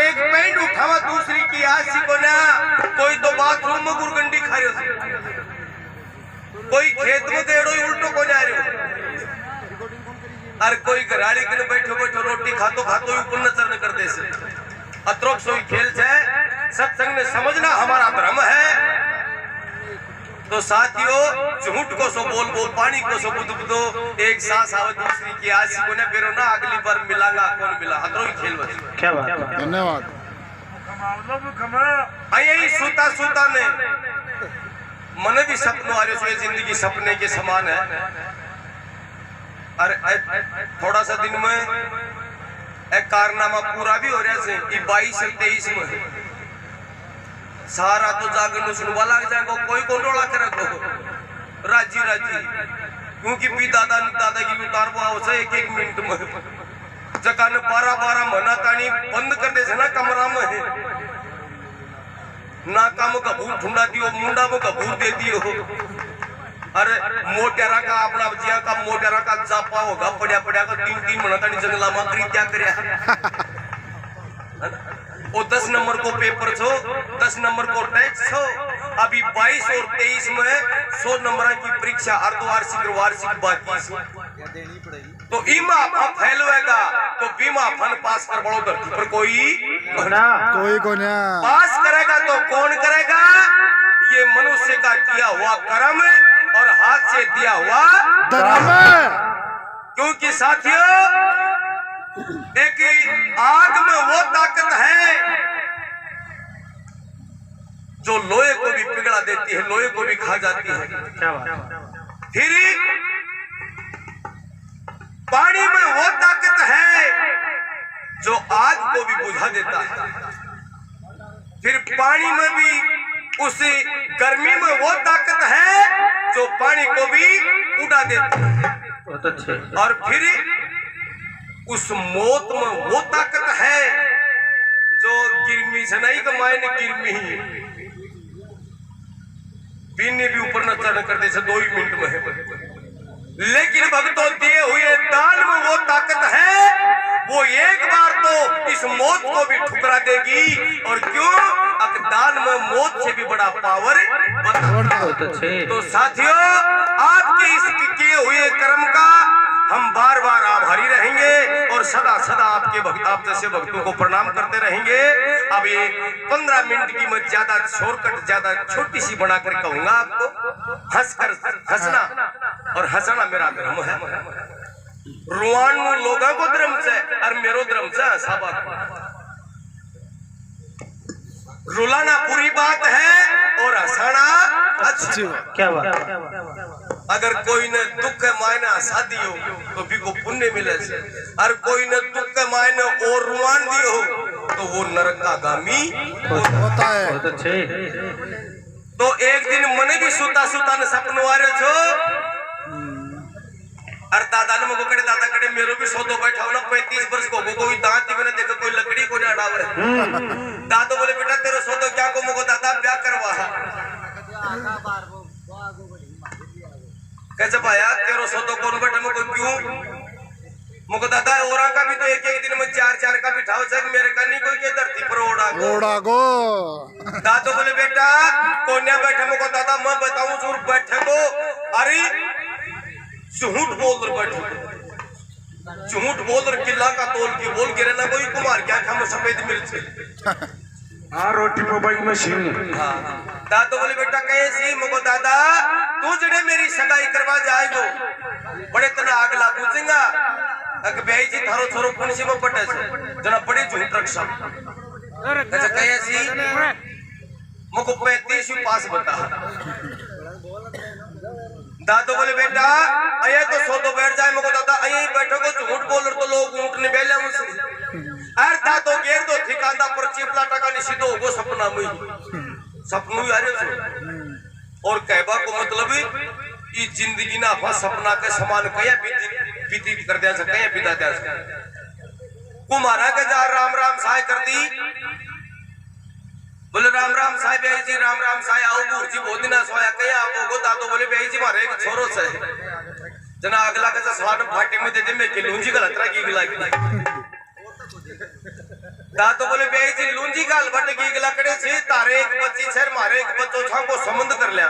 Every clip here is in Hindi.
एक पैंट उठावा दूसरी की आसी को ना, कोई तो बाथरूम में गुरगंडी खा रहे हो, कोई खेत में देड़ो ही उल्टो को जा रहे हो, और कोई घराड़ी के बैठो बैठो रोटी खातो खातो ही ऊपर नचर न करते से अत्रोक सोई खेल से सत्संग ने समझना हमारा धर्म है। तो साथियों झूठ को सो बोल बोल पानी को सो बुद बुदो, एक सांस आवे दूसरी की आसी को ने बेरो ना, अगली बार मिलांगा कौन मिला अत्रोक खेल बस। क्या बात, धन्यवाद। यही सूता सूता ने मन भी सपनों आ रहे, जिंदगी सपने के समान है। अरे थोड़ा सा दिन में एक कारनामा पूरा भी हो रहा है, 22 और 23 में सारा तो जागरण सुनवा लग जाएगा, कोई को डोला कर रखो राजी राजी, क्योंकि भी दादा दादागिरी उतार वो एक एक मिनट में जगह ने 12-12 महीना तानी बंद कर दे ना कमरा में, नाका में कबूर ठुंडा दियो, मुंडा में कबूर दे दियो। अरे मोटेरा का अपना जिया का मोटेरा का चापा होगा पड़ा पड़ा का 3-3 महीना तानी जंगला में करी क्या करे। वो 10 नंबर को पेपर छो, 10 नंबर को टैक्स छो, अभी 22 और 23 में 100 नंबर की परीक्षा अर्धवार्षिक और वार्षिक बाकी, तो इमा फैलवेगा तो बीमा फन पास कर बड़ो धरती पर कोई को ना पास करेगा तो कौन करेगा, ये मनुष्य का किया हुआ कर्म और हाथ से दिया हुआ धर्म। क्योंकि साथियों एक आग में वो ताकत है जो लोहे को भी पिघला देती है, लोहे को भी खा जाती है। फिर पानी में वो ताकत है जो आग को भी बुझा देता है, फिर पानी में भी उस गर्मी में वो ताकत है जो पानी को भी उड़ा देता है, और फिर उस मौत में वो ताकत है जो गिरमी से नहीं कमाए ने गिरमी पीने भी ऊपर न चढ़ कर दे 2 ही मिनट में है। लेकिन भक्तों दिए हुए दान में वो ताकत है, वो एक बार तो इस मौत को भी ठुकरा देगी, और क्यों दान में मौत से भी बड़ा पावर तो साथियों आपके इस किए हुए कर्म का हम बार बार आभारी रहेंगे और सदा सदा आपके आप जैसे भक्तों को प्रणाम करते रहेंगे। अब ये 15 मिनट की मैं ज्यादा शॉर्टकट ज्यादा छोटी सी बनाकर कहूंगा आपको, हंसकर हंसना और हंसना मेरा धर्म है। रुआन लोगों को धर्म से और मेरो धर्म से हंसाबा, रुलाना पूरी बात है और हंसाना अच्छी बात। क्या बात। अगर कोई ने दुख के मायने हंसा दियो तो भी को पुण्य मिले, और कोई ने दुख के मायने और रुआन दियो तो वो नरक का गामी होता है। बहुत अच्छे। तो एक दिन मने भी सुता सुता ने सपन वारे छो, और दादा ने मुझे कड़े दादा कड़े मेरो भी सोतो बैठा हो ना 35 वर्ष को कोई दांत मैंने देखा कोई लकड़ी को ना डाल रहे। दादो बोले बेटा तेरे सोतो क्या को मुझे दादा ब्याह करवा कैसे पाया तेरो सोतो कौन बैठे मुझे क्यों मुझे दादा और का भी तो एक एक दिन में 4-4 का बिठाओ से मेरे का नहीं कोई के धरती पर ओढ़ा गो। दादो बोले बेटा कोन्या बैठे मुझे दादा मैं बताऊं जरूर बैठे को, अरे झूठ बोल बैठे, झूठ बोल किला का तोल के बोल गिरे ना कोई कुमार क्या खा सफेद मिर्च हाँ रोटी मोबाइल मशीन। हाँ दादो बोले बेटा कैसी मुझे दादा तू जड़े मेरी सगाई करवा जाएगो बड़े तना अगला पूछेगा अगर भाई जी थारो छोरो कौन सी में पटे से जना बड़े झूठ रक्षा ऐसा कैसी मुझको 35 पास बता। दादो बोले बेटा अये तो सोतो बैठ जाए मुझको दादा अये बैठो को झूठ बोल तो लोग ऊँट ने बेले मुझसे अर था तो गेर दो ठिकाना पर चिपला टका नहीं सीधो होगो सपना में सपनू यारे और कहबा को मतलब ये जिंदगी ना फा सपना के समान कया बीती कर दिया सके या बिता दिया सके कुमारा के जा राम राम साय कर दी बोले राम राम साहब भाई जी राम राम साय आओ गुरुजी बहुत दिन सोया कया आपको दादो बोले भाई जी मारे एक छोरो से जना अगला का स्वाद फाटे में दे दे मैं के लूंजी गलत रहा की गिला दादो बोले बेई जी लूंजी गाल बट की लकड़े से तारे एक बच्ची छे मारे एक बच्चो छा को संबंध कर लिया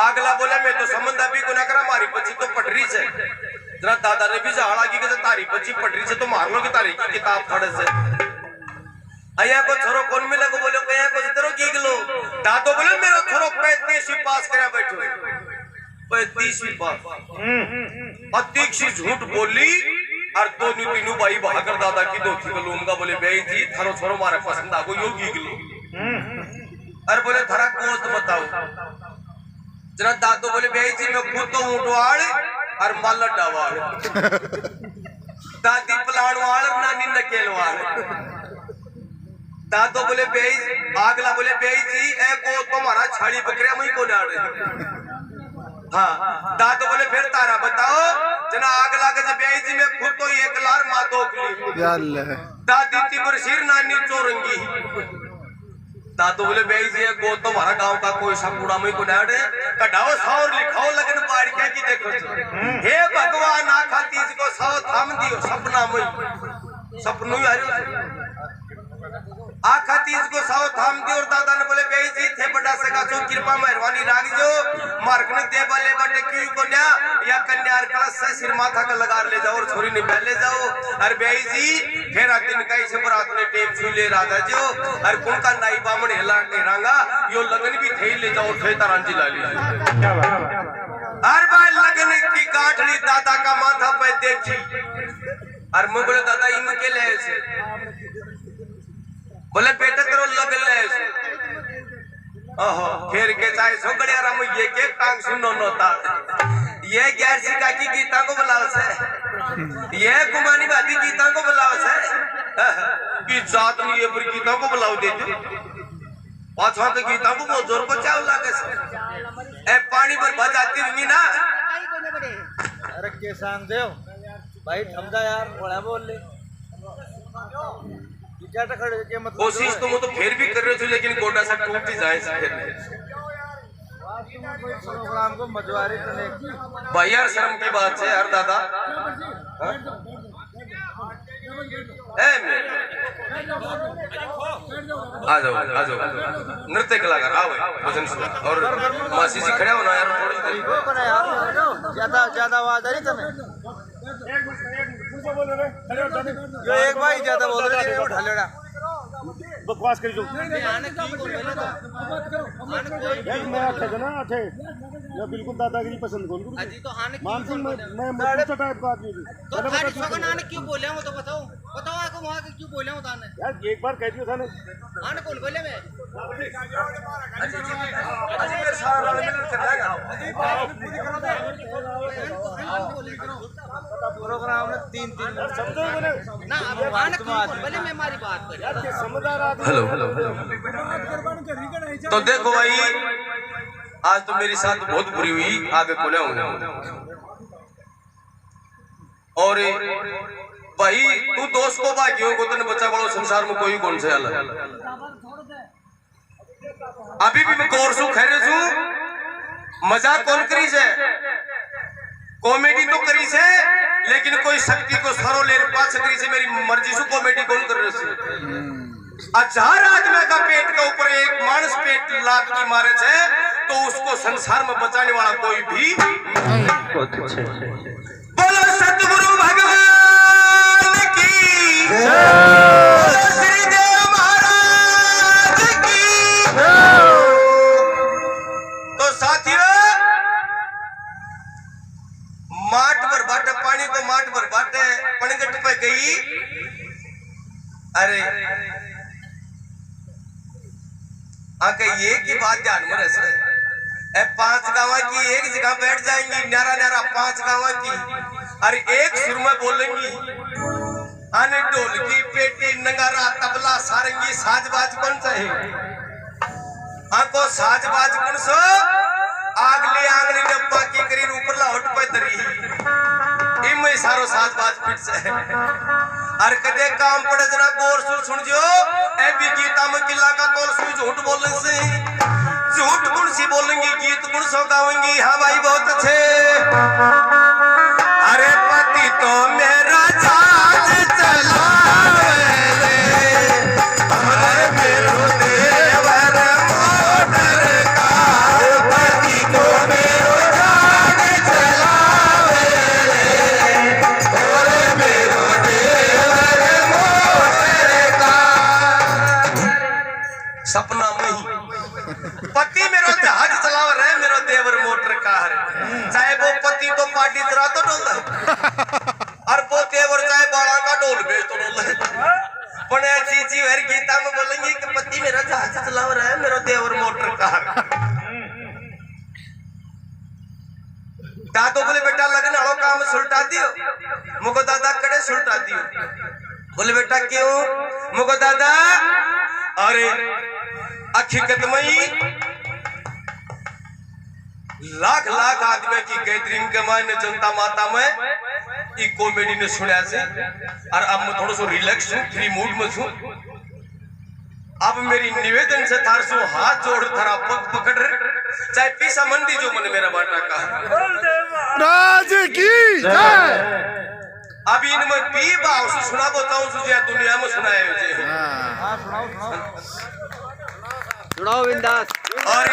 आगला बोले मैं तो संबंध अभी को ना करा मारी बच्ची तो पटरी से जरा दादा ने भी झाड़ा की के तारी बच्ची पटरी से तो मार लो कि तारी की किताब फड़ से आया को छोरो कौन मिले को बोले कया को तेरो की लो दादो बोले मेरा छोरो 35वीं पास करा बैठो 35वीं पास अतिक्षी झूठ बोली और दो तीनों भाई भागर दादा की दो थी लूंगा बोले बेई जी थारो छोरो मारे पसंद आगो यो की लो अरे बोले थारा गोत बताओ जरा दादो बोले बेई जी मैं खुद तो ऊंटवाड़ और माल डावाड़ दादी पलाड़वाड़ नानी नकेलवाड़ दादो बोले बेई आगला बोले बेई जी ए को तुम्हारा छाड़ी बकरिया मई को डाल हाँ दादो बोले फिर तारा बताओ जना आगला के जब बेई जी मैं खुद तो एक लार माँ दोखली दादी तिमर सिर नानी चोरंगी दादो बोले बेई जी को तुम्हारा गांव का कोई सा कूड़ा मई को डाल कढ़ाओ सौर लिखाओ लगन बाड़ क्या की देखो हे भगवान आखा तीज को सौ थाम दियो सपना मई सपनू यार आखा तीज को साव थाम दी और दादा ने बोले बेई जी थे बड़ा सका सो कृपा मेहरबानी राग जो मार्ग ने दे बले बटे क्यों को न्या या कन्यार कलश से सिर माथा का लगा ले जाओ और छोरी ने पहले जाओ अरे बेई जी फेरा दिन का इसे बरात ने टेप छू ले राजा जो अरे कौन का नाई बामण हेला के रांगा यो लगन भी थे ले जाओ थे तरांजी ला ली हर बार लगन की गांठड़ी दादा का माथा पे देखी और मैं बोले दादा इनके ले बोले बेटा तेरो लग ले ओहो फिर के चाहे सो गड़िया राम ये के टांग सुनो नोता ये गैर सिका की गीता को बुलाओ से ये कुमानी भाभी गीता को बुलाओ से कि जात नहीं ये पर गीता को बुलाओ देते पाछा तो गीता को बहुत जोर को चाव लागे से ए पानी पर बजाती नहीं ना अरे के सांग देव भाई थमदा यार बड़ा बोल ले कोशिश तो वो तो फिर भी कर रहे थे लेकिन गोटा सा टूट ही जाए प्रोग्राम को मजवारी तो नहीं भाई यार शर्म की बात है यार दादा आ जाओ नृत्य कलाकार आओ भजन सुना और मासी जी खड़े हो ना यार थोड़ी ज्यादा आवाज आ रही तुम्हें जो एक भाई ज्यादा बोल रहे हैं उठा लेना बकवास करी जो मैं आखे ना आखे मैं बिल्कुल दादागिरी पसंद करूँ मानसिंह मैं अच्छा टाइप का आदमी हूँ तो थारी सगन आने क्यों बोले हो तो बताओ आपको वहाँ के क्यों बोले हो ताने यार एक बार कह दिया था ना आने कौन बोले मैं अजी मेरे सारा मिल चलेगा प्रोग्राम में तीन समझो मैंने ना अब आने क्यों बोले मैं हमारी बात कर यार ये समझदार आदमी हेलो तो देखो भाई आज तो मेरी साथ बहुत बुरी हुई आगे को ले और भाई तू दोस्त को बाकी हो तने बच्चा बड़ो संसार में कोई कौन से अलग अभी भी मैं गौर सु खैर सु मजाक कौन करी से कॉमेडी तो करी से लेकिन कोई शक्ति को सरो ले पास करी से मेरी मर्जी से कॉमेडी कौन कर रहे से 1000 आदमी का पेट के ऊपर एक मानस पेट लात की मारे से तो उसको संसार में बचाने वाला कोई भी बोलो सतगुरु भगवान की बोलो श्रीदेव महाराज की तो साथियों माट पर बाटे पानी को माट पर बाटे पणगट पे गई अरे आके ये की बात ध्यान में रहे 5 गाँव की एक जगह बैठ जाएंगी न्यारा न्यारा 5 गाँव की अरे एक सुर में बोलेंगी आने ढोलकी पेटी नगारा तबला सारंगी साजबाज कौन सा है आको साजबाज कौन सो आगली आंगली डब्बा की करी ऊपर लाहौट पे दरी इम सारो साजबाज फिट से हर कदे काम पड़े जना गौर सुन जो ए भी गीता में किला का तोल सुई झूठ बोलने से झूठ गुण सी बोलेंगी गीत गुण सो गावेंगी हाँ भाई बहुत अच्छे अरे पति तो मेरा जहाज चलावे सपना में ही पति मेरो जहाज चलाव रहे, मेरो देवर मोटर कार, चाहे वो पति तो पार्टी चला तो डोल और वो देवर चाहे बाड़ा का डोल बेच तो डोल। पण ऐसी चीज हर गीता में बोलेंगे कि पति मेरा जहाज चलाव रहा है, मेरो देवर मोटर कार। दादो बोले बेटा लगन हड़ो काम सुलटा दियो, मुको दादा कड़े सुलटा दियो। बोले बेटा क्यों? मुको दादा अरे हकीकत में लाख लाख आदमी की गैदरिंग के मायने जनता माता में ई कॉमेडी ने सुना से और अब मैं थोड़ा सो रिलैक्स हूँ, फ्री मूड में हूँ। अब मेरी निवेदन से थार सो हाथ जोड़ थारा पग पकड़ चाहे पीसा मंदी जो मन मेरा बाटा का राज की जय। अभी इनमें पी बाव से सुना बताऊं सुझे दुनिया में सुनाए मुझे। हाँ सुनाओ सुनाओ बिंदास। और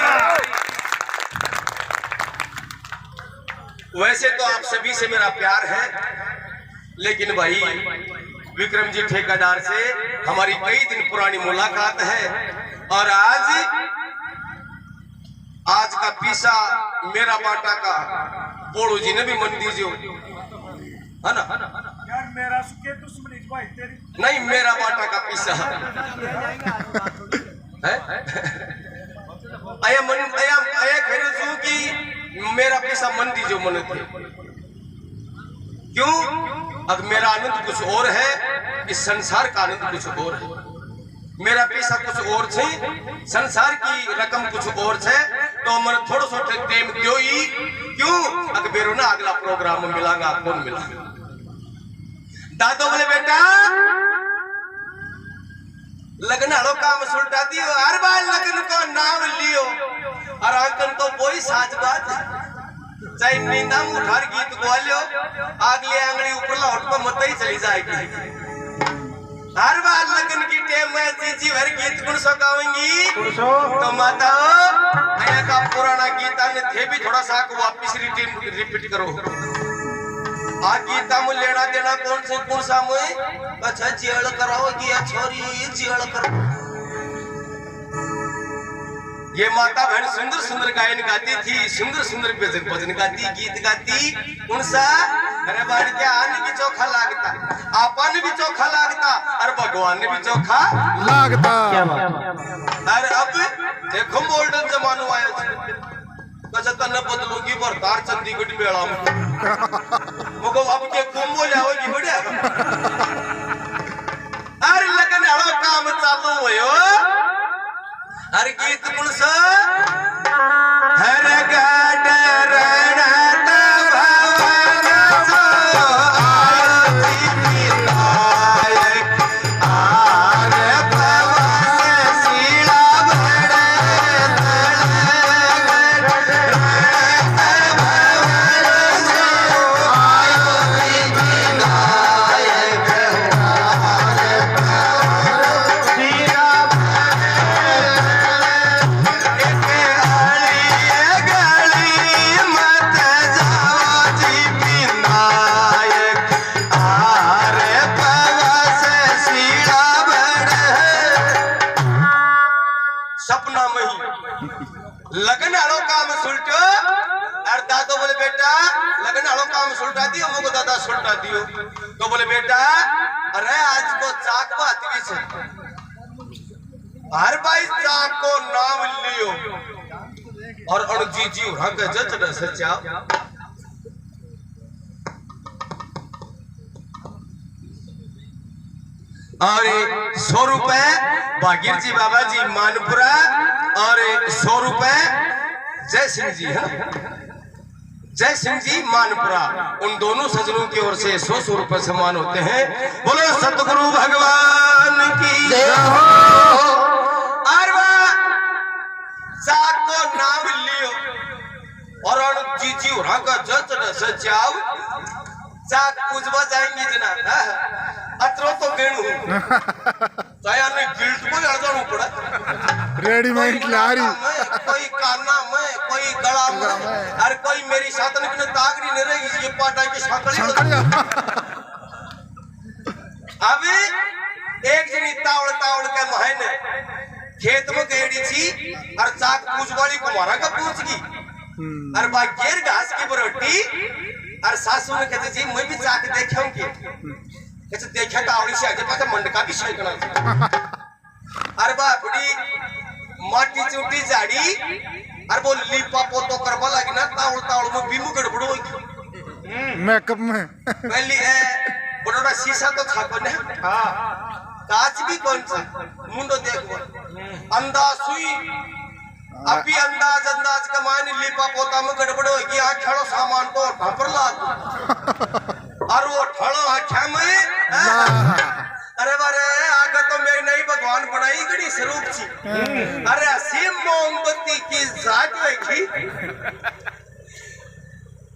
वैसे तो आप सभी से मेरा प्यार है, लेकिन भाई विक्रम जी ठेकेदार से हमारी कई दिन पुरानी मुलाकात है और आज का पीसा मेरा बाटा का बोड़ो जी ने भी मन दीजिए, है ना? यार मेरा सुखे दुश्मनी भाई तेरी नहीं, मेरा बाटा का पीसा है आया मन आया कह रहे कि मेरा पैसा मन दीजिए मन थे। क्यों? अब मेरा आनंद कुछ और है, इस संसार का आनंद कुछ और है। मेरा पैसा कुछ और छे, संसार की रकम कुछ और छे, तो मन थोड़ा सा टाइम दो ही। क्यों? अगर बेरो ना अगला प्रोग्राम में मिलांगा, कौन मिला? दादो बोले बेटा लगन हड़ो काम सुलटा दियो, हर बार लगन को नाम लियो और अंकन तो वही साज बात, चाहे नींदा में उठार गीत गवा लियो, अगली आंगली ऊपर लौट पर मत ही चली जाएगी। हर बार लगन की टेम में चीजी भर गीत गुण सो गावेंगी तो माता आया का पुराना गीता ने थे भी थोड़ा सा वापिस रिपीट करो। आ गीता में लेना देना कौन सा में? अच्छा जेल कराओगी या छोरी जेल करो। ये माता बहन सुंदर सुंदर गायन गाती थी, सुंदर सुंदर भजन गाती, गीत गाती। कौन सा? अरे बाड़ी के आने भी चोखा लागता, आपन भी चोखा लागता और भगवान ने भी चोखा लागता। अरे अब देखो मॉडर्न जमानो आया कसा तन्ने बदलूंगी बरतार चंडीगढ़ मेला में मुको अब के कुंभो लाओगी बड़े। अरे लगन हड़ो काम चालू होयो, हर गीत कुण सा हर गाड रणत भवन सो आरती विनायक आर भवन शीला भड़े लगन हड़ो काम सुलटो और दादो बोले बेटा लगन हड़ो काम सुलटा दियो, मुको दादा सुलटा दियो। तो बोले बेटा अरे आज को चाक बात भी से हर भाई चाक को नाम लियो और अण जीजी रंग जच न सचा। और 100 रुपए भागीर जी बाबा जी मानपुरा और 100 रुपए जय सिंह जी है, जय सिंह जी मानपुरा, उन दोनों सज्जनों की ओर से 100 रुपए सम्मान होते हैं। बोलो सतगुरु भगवान की जय हो। चाक को नाम लियो और जीजी उड़ा का जच न सचाव, चाक पूजवा जाएंगे जना अत्रो तो गेणु चाहे ने गिल्ट को लड़जाणू पड़ा रेडीमेड लारी, कोई काना में कोई गला में और कोई मेरी सातन की तागड़ी न रही, ये पाटा की साकड़ी। अभी एक जनी तावड़ तावड़ के महीने खेत में गेड़ी छी और चाक पूछ वाली कुमारा का पूछ की और बा घेर घास की बरोटी और सासू ने कहते जी मैं भी चाक देखूं के कैसे देखा का आवड़ी से आगे पास मंडका भी सही करना अरे बा बड़ी माटी चूटी झाड़ी और वो लीपा पोतो करवा लगी ना ताउल ताउल में बीमू गड़बड़ होगी मेकअप में पहली है बड़ा शीशा तो था कोने हां कांच भी कौन सा मुंडो देखो अंदाज हुई अभी अंदाज का मान लीपा पोता में गड़बड़ होगी आ खड़ो सामान तो ढापर ला और वो ठड़ो आख्या में अरे बारे आगे तो मेरी नई भगवान बनाई गड़ी स्वरूप छी अरे असीम मोमबत्ती की जाट देखी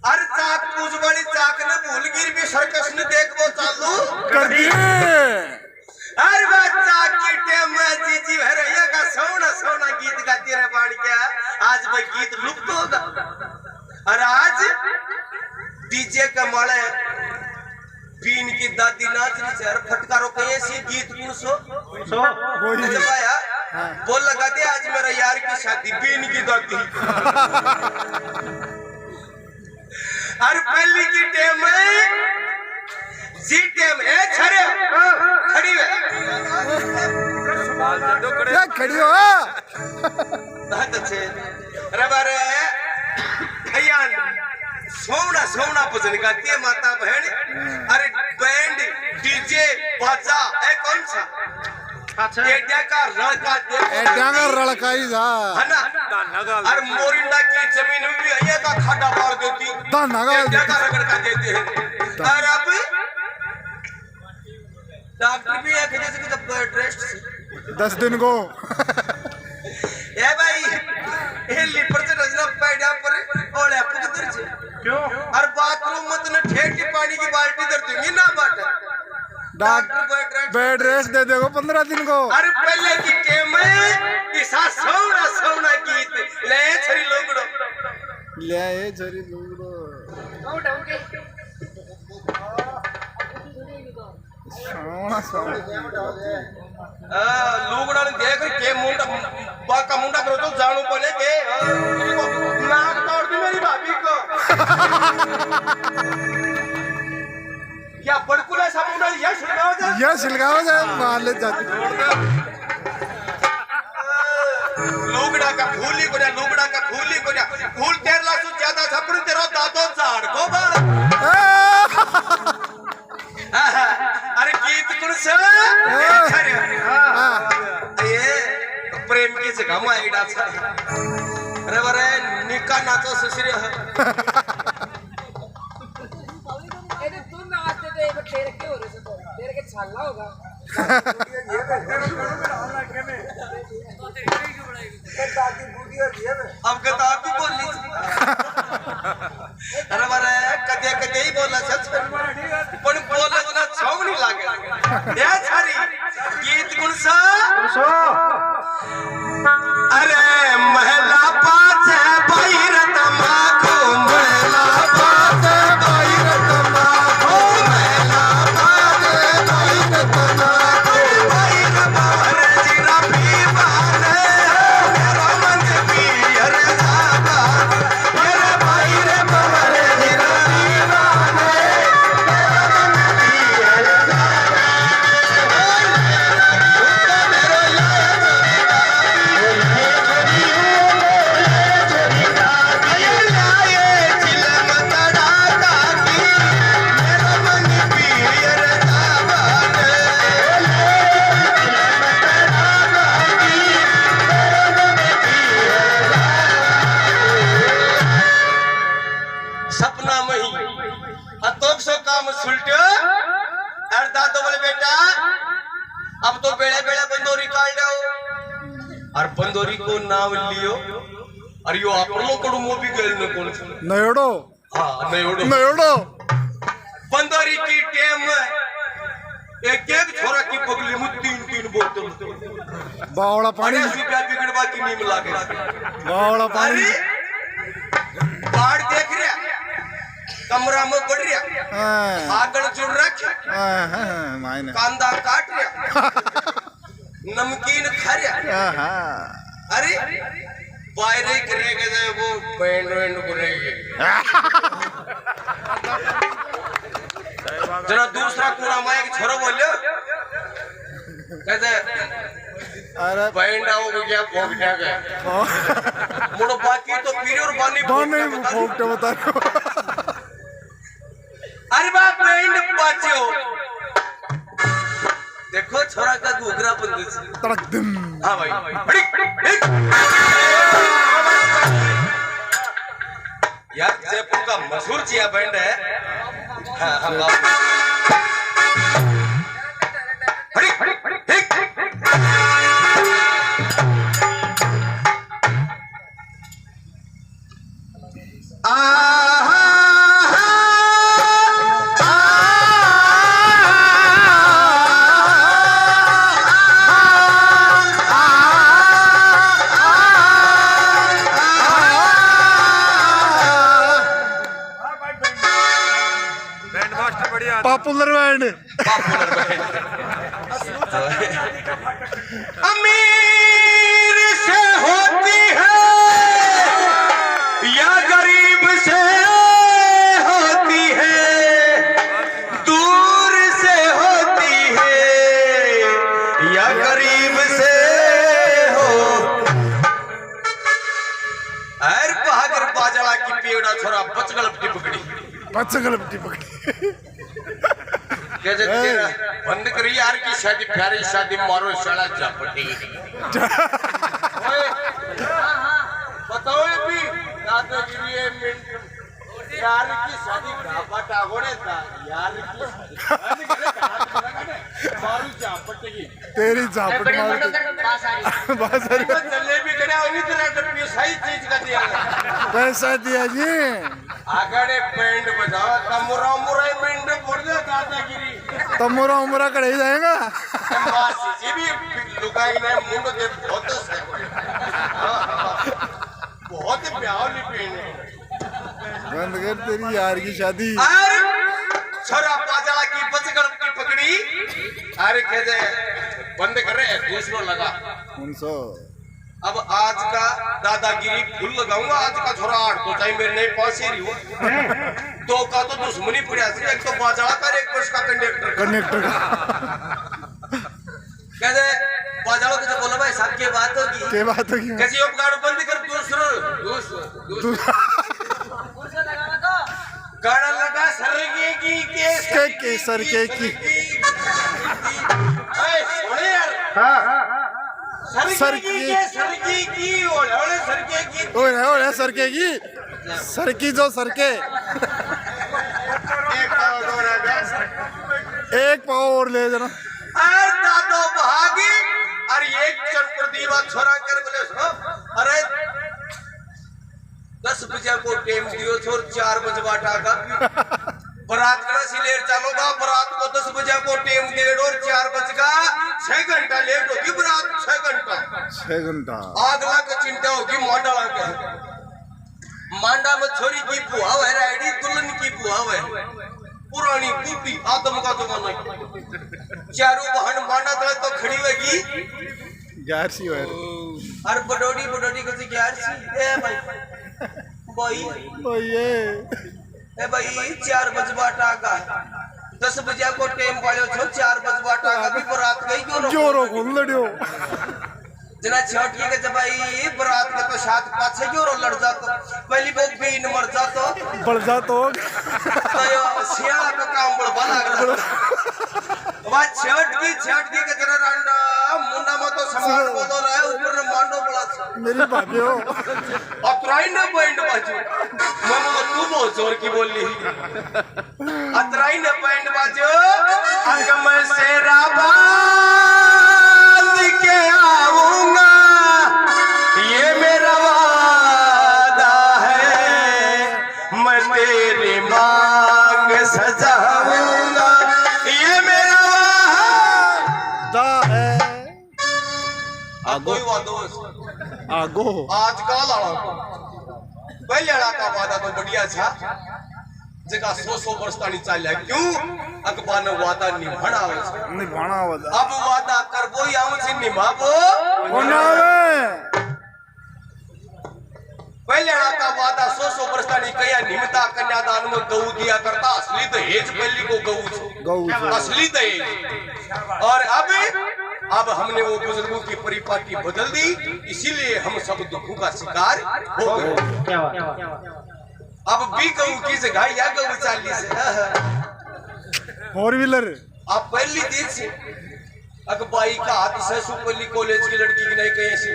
अरे चाक पूछ वाली चाक ने भूल गिर भी सर्कस ने देख वो चालू कर दिए। अरे बच्चा की टेम में जीजी भरैया का सोना सोना गीत गाती रहे बाण क्या आज वह गीत लुप्त होगा और आज डीजे का माले पीन की दादी नाच रही है फटकारों के ऐसी गीत कौन सो आया बोल लगा दे आज मेरा यार की शादी पीन की दादी और पहली की टेम में जी टेम है छरे खड़ी है खड़ी हो बहुत अच्छे अरे बारे भैया सोना सोना भजन गाती है माता बहन अरे बैंड डीजे बाजा है कौन सा एडिया का लड़का ही था है ना और मोरिंडा की जमीन में भी अये का खाड़ा मार देती एडिया का रगड़ का देते हैं और अब डॉक्टर भी है जैसे कि बेड रेस्ट 10 दिन को ए भाई ये लिपर से नजर पैड़ा पर और आप किधर से क्यों और बाथरूम मत न ठेठ पानी की बाल्टी दर दूंगी ना बाटा डॉक्टर बेड रेस्ट दे देगो 15 दिन को अरे पहले की टेम में इसा सोना सोना गीत ले छरी लोगड़ो ले ए छरी लोगड़ो सोना सोना लोगड़ा ने देख के मुंडा बाका मुंडा करो तो जानू पड़े के नाक तोड़ दी मेरी भाभी को या बड़कुला सा मुंडा ये सिलगाव जा मार ले जाती लोगड़ा का फूली को लोगड़ा का फूली को फूल 13 लाख से ज्यादा छपड़ तेरा दांतों झाड़ को अरे गीत कौन सा ये प्रेम की जगह में आई डांस अरे बरे निका नाचो सुश्री तू नाचते तो एक तेरे के हो रहे तो तेरे के छाला होगा अब के तो आप भी बोल ली अरे बरे कदे कदे ही बोला सच पण बोले ना छौग नहीं लागे ये छारी गीत कौन सा अरे महला पास है भैरत मां को महला पास है भैरत मां को महला पास है भैरत मां को भैरत मां जीरा पी बाने मेरा मन पियर जागा मेरे भाई रे बवर जीरा पी बाने मेरा मन पियर जागा सपना मही अतोक सो काम सुलटो और दादो बोले बेटा अब तो बेड़े बेड़े बंदोरी काट दो और बंदोरी को नाम लियो और यो आपलो कड़ू मोबी गेल न कौन नयोड़ो हां नयोड़ो नयोड़ो बंदोरी की टेम एक एक छोरा की पगली में 3-3 बोतल बावड़ा पानी रुपया बिगड़वा की नीम लागे बावड़ा पानी अरे बाढ़ देख रहा कमरा में बढ़ रहा आगल जुड़ रख मायने कांदा काट रहा नमकीन खा रहा अरे वायरे करेंगे तो वो बैंड वैंड करेंगे। जरा दूसरा कोना में एक छोरा बोलियो कहते अरे बैंड आओ क्या भोगने का मुड़ो बाकी तो पीरे और बानी फोकटे बता रहे हो। अरे बाप बैंड बाजियो देखो छोरा का घूघरा बंद तड़क दिम। हाँ भाई हिक, हिक। यार जयपुर का मशहूर चिया बैंड है। हाँ हाँ बाप हिक, हिक, हिक। Popular band. अमीर से होती है या गरीब से होती है, दूर से होती है या गरीब से हो। अरे बहादुर बाजड़ा की पेड़ा छोरा बचगल टिपकड़ी पकड़ी। कैसे तेरा बंद करी यार की शादी प्यारी शादी मारो शाला झापटी। बताओ ये भी दादागिरी है मिनट यार की शादी घापट आगोड़े था यार की शादी मारो झापटी की तेरी झापट मार के बस जलेबी करे उन्हीं तरह का सही चीज का दिया पैसा दिया जी। आगड़े बैंड बजाओ तमुरा मुरा बैंड बोल दे दादागिरी तमुरा उमरा कड़े जाएगा। जी भी लुगाई ने मुंड के बहुत प्यारी पेन बंद कर तेरी यार की शादी। अरे छोरा पाजड़ा की बचगड़ की पकड़ी। अरे कहते बंद कर रहे दूसरों लगा 300। अब आज का दादागिरी फुल लगाऊंगा। आज का छोरा 8 तो चाहे मेरे नहीं पास ही हो। 2 का तो दुश्मनी पड़ा सी, एक तो बाजा कर एक पुरुष का कंडक्टर कहते बाजारों के बोला भाई साहब की बात होगी कैसी अब गाड़ी बंद कर दूसरा गाड़ा लगा सरके की के सरके की ओए सरके की सरकी जो सरके एक पाव और ले जाना। दादो भागी अरे एक चढ़ प्रदीवा छोरा कर बोले अरे 10 बजे को टाइम दियो छोर 4 बजे बाटा बारात का सिलेर चलोगा। बारात को 10 बजे को टाइम डेढ़ और 4 बज का 6 घंटा लेट होगी बारात। 6 घंटा आग लग चिंता होगी मांडा लग मांडा में छोरी की बुआ है राइडी दुल्हन की बुआ है पुरानी बूटी आदम का जमाना चारों बहन मांडा तक तो खड़ी होगी ग्यारसी है। और बडोडी को से ग्यारसी ए भाई ए भाई 4 बजे बाटा का 10 बजे को टाइम पायो छो 4 बजे बाटा का भी बारात गई जोरो खोल लड़ियो जना छठिए के जब भाई बारात का तो साथ पाछे जोरो लड़ जातो पहली वो बीन मर जातो बढ़ जातो तो यो सियाला का काम बड़ा लग रहा बात छठ की के जरा रांडा मुंडा में तो सामान बोलो रहा है ऊपर ने मांडो बड़ा मेरी भाभियो अतराई ना पॉइंट बाजू मैं तू बहुत जोर की बोल ली अतराई ना पॉइंट बाजू अग मैं सेरा बांध के आऊंगा ये मेरा वादा है मैं तेरी मांग सजाऊंगा ये मेरा वादा है। कोई वादो आगो आज का लड़ा पहले लड़ा का वादा तो बढ़िया था जगह 100 वर्ष तानी चाल क्यों अकबार ने वादा निभाना निभाना वादा अब वादा करबो या उसे निभाबो पहले का वादा 100 वर्ष नहीं कया निमिता कन्यादान में गऊ दिया करता असली दहेज पहली को गऊ असली दहेज। और अब हमने वो बुजुर्गों की परिपाटी बदल दी, इसीलिए हम सब दुखों का शिकार हो गए। अब भी गऊ की जगह या गऊ 40 फोर व्हीलर। अब पहली दिन से अकबाई का हाथ से सुपरली कॉलेज की लड़की की नहीं कहीं से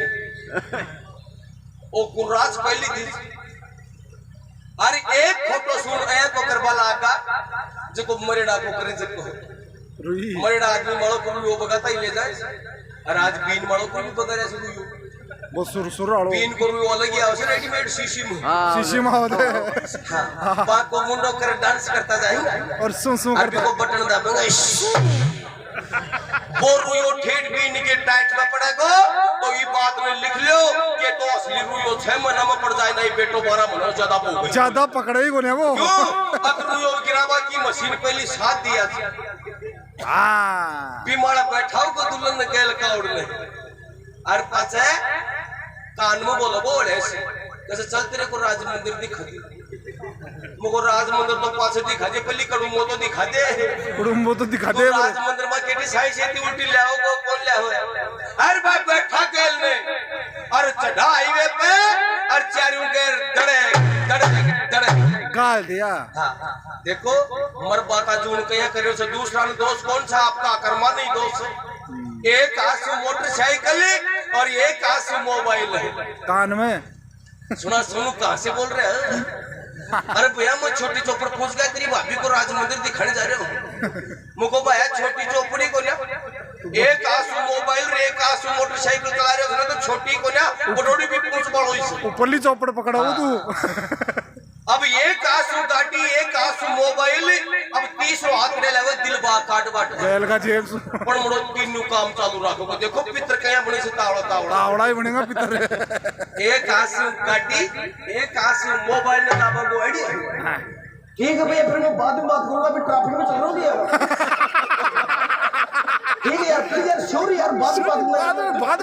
ओ कुर्राज पहली दिन। अरे एक फोटो सुन आया तो करबला आगा जो मरेड़ा को करे जको मरेड़ा आदमी मारो को भी वो बगाता ही ले जाए। और आज बीन मारो को भी बगा रहा सुन वो सुर आलो बीन को भी वो अलग ही आवश्यक रेडीमेड शीशी में होते पा को मुंडो कर डांस करता जाए और सुन करता को बटन दाबेगा वो रुयो ठेठ बीन के टाइट में पड़ेगा तो ये बात में लिख लो कि तो असली रुयो 6 महीना में पड़ जाए नहीं बेटो 12 महीना ज्यादा पकड़े ही कोने वो अब रुयो गिरावा की मशीन पहली साथ दिया बीमार बैठाओ को दुल्हन ने केल का उड़ने और पाछे कान में बोलो बोले जैसे चल तेरे को राज मंदिर दिखा दे मुझको राज मंदिर तो पाछे दिखा दे पहली कड़ूंगो तो दिखा दे राज मंदिर में केटी साई से उल्टी ले आओ को कौन ले आओ हर बार बैठा केल ने और चढ़ा हाईवे पे और चारों के दड़े गाल दिया। देखो मरबा का जून कया करे से दूसरा दोस्त कौन सा आपका कर्मा नहीं दोस्त। एक हाथ से मोटरसाइकिल और एक हाथ से मोबाइल है कान में। सुनो कहां से बोल रहे हैं? अरे भैया मैं छोटी चौपड़ पूछ गया तेरी भाभी को राज मंदिर दिखाने जा रहे हो मुझको भैया छोटी चौपड़ी को ना एक आंसू मोबाइल एक आंसू मोटरसाइकिल चला रहे हो तो छोटी को ना बड़ोड़ी भी पूछ पड़ो इसे ऊपरली चौपड़ पकड़ा हो तू। अब एक आंसू गाड़ी एक आंसू मोबाइल अब 30 हाथ में लगे दिल बा काट बाट बैल का जेब पण मोड़ो तीनों काम चालू रखो देखो पितर कया बने से तावड़ा ही बनेगा पितर। एक आंसू गाड़ी एक आंसू मोबाइल ने दाबा गो आईडी ठीक है भैया, फिर मैं बाद में बात करूंगा, अभी ट्रैफिक में चल रहा हूँ यार। ठीक है यार, प्लीज यार, श्योर यार, बात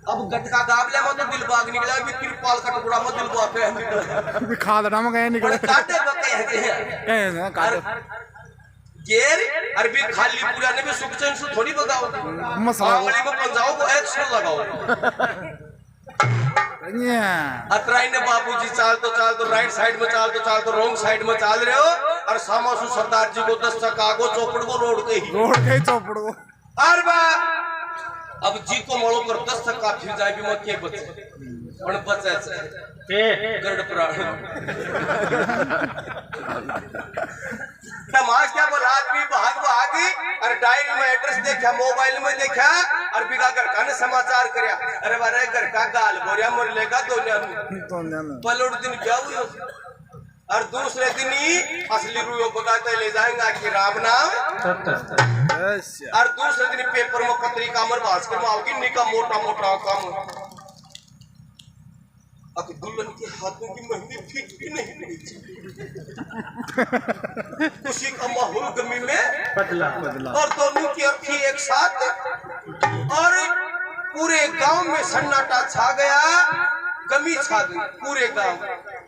अब गटका गावले में तो दिल बाग निकला, अभी तिरपाल का टुकड़ा में दिल बाग पे निकला, अभी खादड़ा में गए निकले काटे बके हैं काटे गेर अरबी खाली पूरा ने भी सुख चैन से थोड़ी बगाओ मसला मामले में पंजाओ को एक्शन लगाओ। अतराई ने बाबूजी चाल तो राइट साइड में चाल तो रॉन्ग साइड में चाल रहे हो और सामासु सरदार जी को 10 चक्का को चौपड़ को रोड के ही चौपड़ को हर बार अब जी को मोड़ो कर 10 चक्का फिर जाए भी मत के बचे और बचे गरुड़ पुराण समाज क्या बोला आदमी भाग और डायरी में एड्रेस देखा मोबाइल में देखा और बिगा घर का ने समाचार करया अरे बारे घर का गाल बोरिया मर लेगा दोन्या पलोड़ दिन क्या हुआ और दूसरे दिन ही असली रुयो बगाते ले जाएंगे कि राम नाम और दूसरे दिन पेपर में पत्रिका में भास्कर में आओगी निका मोटा काम अब दुल्हन के हाथों की मेहंदी फीक भी नहीं पड़ी खुशी का माहौल गमी में बदला और दोनों की अर्थी एक साथ और पूरे गांव में सन्नाटा छा गया, गमी छा गई पूरे गांव।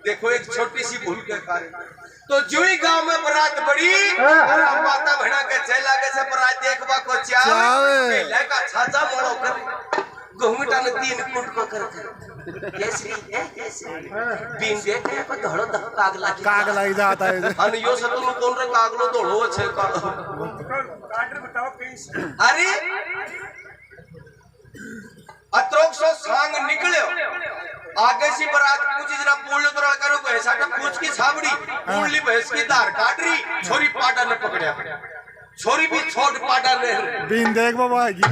देखो एक छोटी सी भूल के कारण तो जो ही गांव में बारात बड़ी और माता बहना के चला के से बारात देखवा को चावे लगा छाजा मोड़ो कर घूंघटा ने 3 फुट को कर केसरी बीन देखे को धड़ो काग लागी जाता है अन यो सतुनु कौन रे कागलो धड़ो छे काटर बताओ कहीं अरे अत्रोक सो सांग निकले आगे सी बारात पूछी जरा पूल तो करो भैंसा का पूछ की छाबड़ी पूली भैंस की धार काट रही छोरी पाटा ने पकड़या छोरी भी छोड़ पाटा ने बीन देख बाबा जी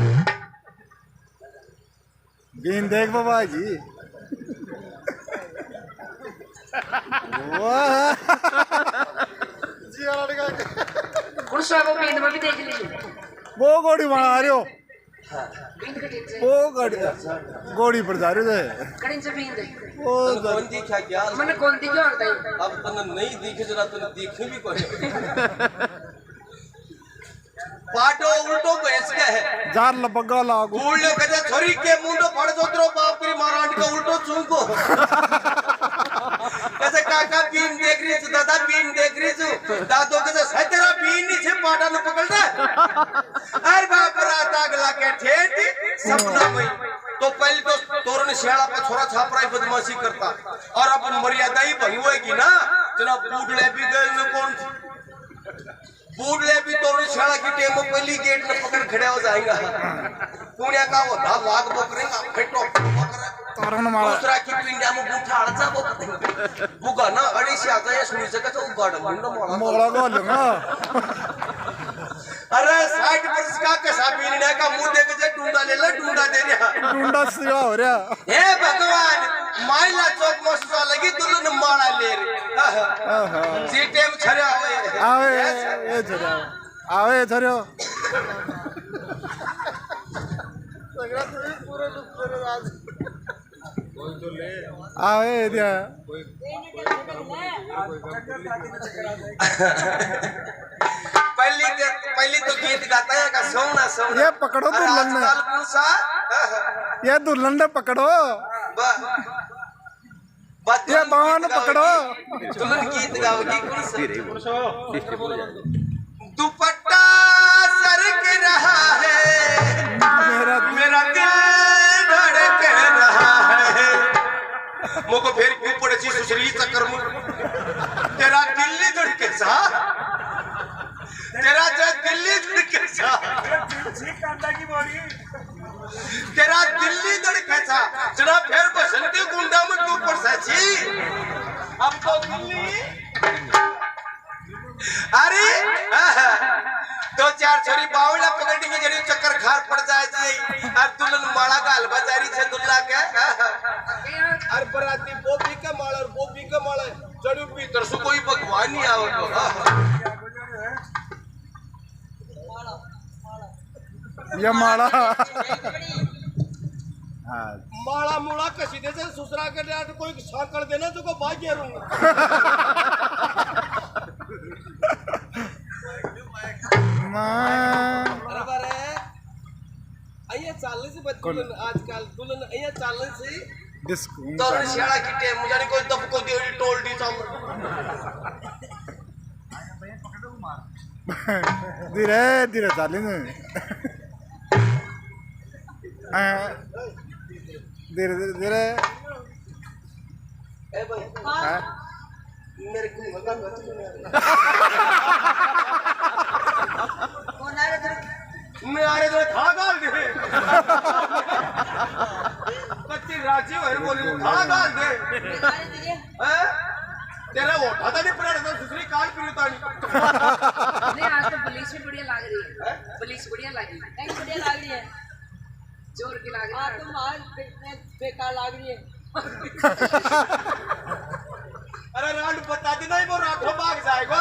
कौन सा वो बीन में भी देख लीजिए वो गोड़ी बना रहे हो वो गोड़ी पर जा रहे थे कड़िन से बीन दे वो कौन दिखा क्या मैंने कौन दिखा होता है अब तने नहीं दिखे जरा तने दिखे भी कोई पाटो उल्टो भैंस के है जार लबगा लागू कूड़ो कजे छोरी के मुंडो फड़ जोतरो बाप की मारांड का उल्टो चूंको कैसे काका बीन देख रही छु दादा बीन देख रही छु दादो कैसे सतेरा बीन नीचे पाटा न पकड़ दे अरे बाप रात अगला के ठेठ सपना में तो पहले तो तोरण शियाला पे छोरा छापराई बदमाशी करता और अपन मर्यादा ही बनी होगी ना जनाब बूढ़े भी गए में कौन बूढ़े भी तोरण शियाला की टेम में पहली गेट में पकड़ खड़े हो जाएगा पुण्य का वो धा लाग बकरेगा फेटो तोरण माला दूसरा की पिंड्या में बूठा अड़चा बुगा ना अड़ी से आता है सुनी सका तो गाड़ मुंडो मोड़ा गोलूंगा अरे 60 वर्ष का कसा पीने का मुंह देख के डूंडा ले ले डूंडा दे रहा डूंडा सिवा हो रहा हे भगवान माइला चौक मसवा लगी दुल्हन माला ले रे सीटे में छरे आवे ये झरिया आवे झरियो आवे दिया पहली तो गीत गाता है का सोना सोना ये पकड़ो दुल्हन ने कौन सा ये दुल्हन ने पकड़ो ये बावन पकड़ो दुल्हन गीत गाओगी कौन सा दुपट्टा सरक रहा है मेरा दिल धड़क रहा है मुझको फिर क्यों पड़े ची सुसरी चक्कर में तेरा दिल्ली धड़के सा तेरा जो दिल्ली धड़के सा तेरा दिल्ली धड़के सा जरा फिर बसंती गुंडा में क्यों पड़ साची अब तो दिल्ली अरे दो चार छोरी बावला पकड़ेंगे जरी चक्कर खार पड़ जाए और दुल्हन माला का हलवा जारी से दुल्ला के अरे बराती बोबी का माला और बोबी का माला जड़ी भीतर से कोई भगवान नहीं आओ ये माला माला मुड़ा कसी दे से सुसरा के डाट कोई साकड़ देना तो को भाग्य रहूंगा बराबर है अయ్యా चालने से बदलन आजकल दुल्हन अయ్యा चालने से डिस्को तो शियाला की टेम मुझे कोई दब को दे टोल दी साम धीरे धीरे चालेंगे धीरे धीरे धीरे ए भाई मेरे को बता कौन आ रहा मैं आ रहे तो था गाल दे कच्ची राजी है बोली था गाल दे हैं तेरा वो था नहीं पड़ा तो दूसरी काल पीता नहीं आज तो पुलिस भी बढ़िया लग रही है पुलिस बढ़िया लग रही है नहीं बढ़िया लग रही है जोर की लग रही है तुम आज बेकार लग रही है अरे रांड बता देना ही वो रातों भाग जाएगा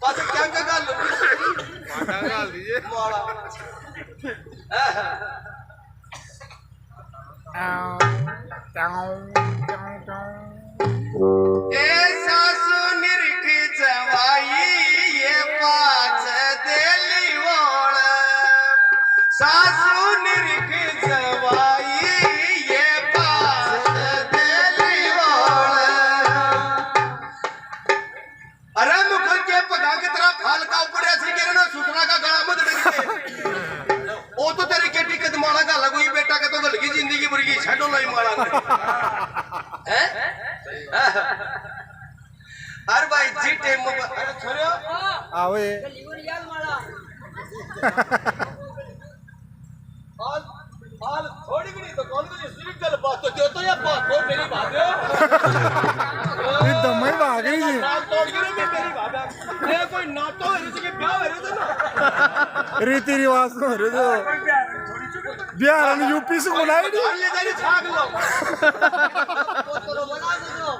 पासे क्या क्या गाल लो माटा गाल दीजिए माड़ा ऐसा सुनिर की जवाई ये पाँच दिली वोड़ सासू निरखी जवाई ये पाँच दिली वोड़ अरे मुखर के पगा की तरह फाल का ऊपर ऐसे गिरे ना सूचना का गला मत लगे वो तो तेरी केटी के दिमाग का लगू ही बेटा के तो गलगी जिंदगी बुरी छड़ो नहीं मारा हैं अरे भाई जी टेम अरे छोड़ो आवे याद मारा हाल थोड़ी भी नहीं तो कौन को सिर्फ गल बात तो दे तो या बात हो मेरी बात है ये दमई भाग रही जी नाम तोड़ के मैं मेरी बात है ये कोई नाटो है इसके ब्याह है तो ना रीति रिवाज को रे तो बिहार में यूपी से बुलाए डाल ले जाने छाग लो तो बना दो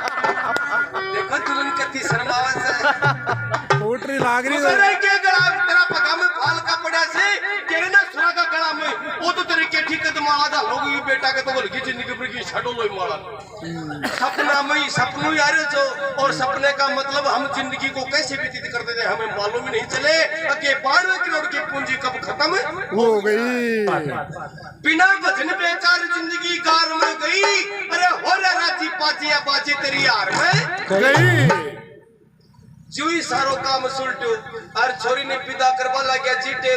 देखो दुल्हन कितनी शर्मावन से पोटरी लाग रही दूसरे के गला तेरा पगा में फाल का पड़ा से केरे ना सुरा का तो माला दा लोग ये बेटा के तो बोल की जिंदगी पर की छड़ो लोई माला सपना में ही सपनों ही आ रहे जो और सपने का मतलब हम जिंदगी को कैसे व्यतीत करते थे हमें मालूम ही नहीं चले कि 92 करोड़ की पूंजी कब खत्म हो गई। बिना वचन बेकार जिंदगी कार में गई। अरे हो रे राजी पाची या बाजी तेरी यार में गई। जो ही सारो काम सुलटो और छोरी ने पिदा करवा लगे जीटे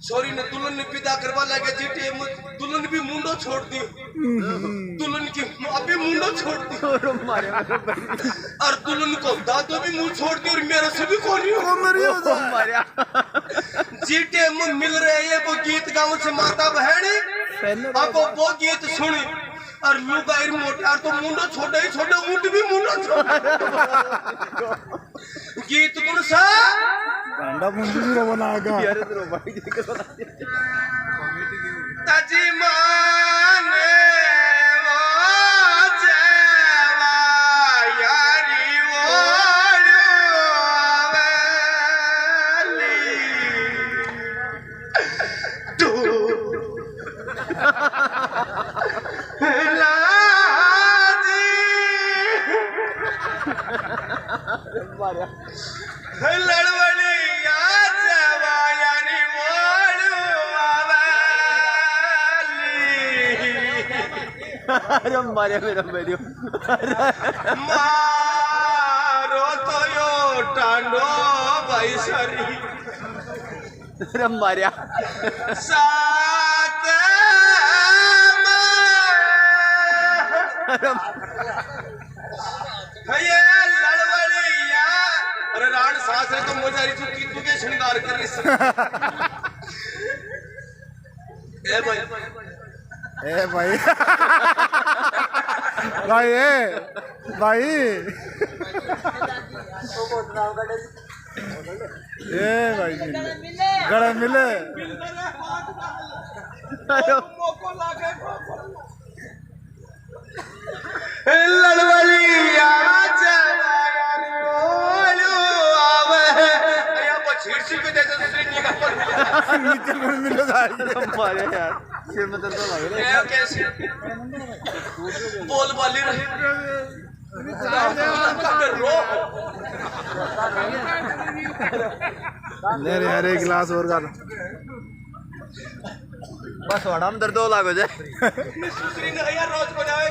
छोरी ने दुल्हन ने पिदा करवा लगे जीटे दुल्हन भी मुंडो छोड़ दी दुल्हन की अभी मुंडो छोड़ दी और दुल्हन को दादो भी मुंह छोड़ दी और मेरे से भी कोनी जीटे मिल रहे हैं वो गीत गाँव से माता बहन अब वो गीत सुनी और लुगाई मोटा तो मुंडो छोटे ही छोटे ऊंट भी मुंडो छोटे गीत कौन सा गांडा मुंडी भी बनाएगा तजमान वो जेवा यारी अरे मारे मेरा वीडियो मारो तो यो टांडो भाई सरी अरे मारिया साथ ये लड़वड़िया अरे राण सास है तो मुझे चुकी तू के श्रृंगार कर ए भाई भाई भाई भाई गड़ा मिले लड़वलिया नीचे मिले मारे यार सिर में दर्द लग रहा है कैसे बोल वाली ले रे यार एक गिलास और कर बस वड़ा में दर्द लग जाए दूसरी ने यार रोज बनावे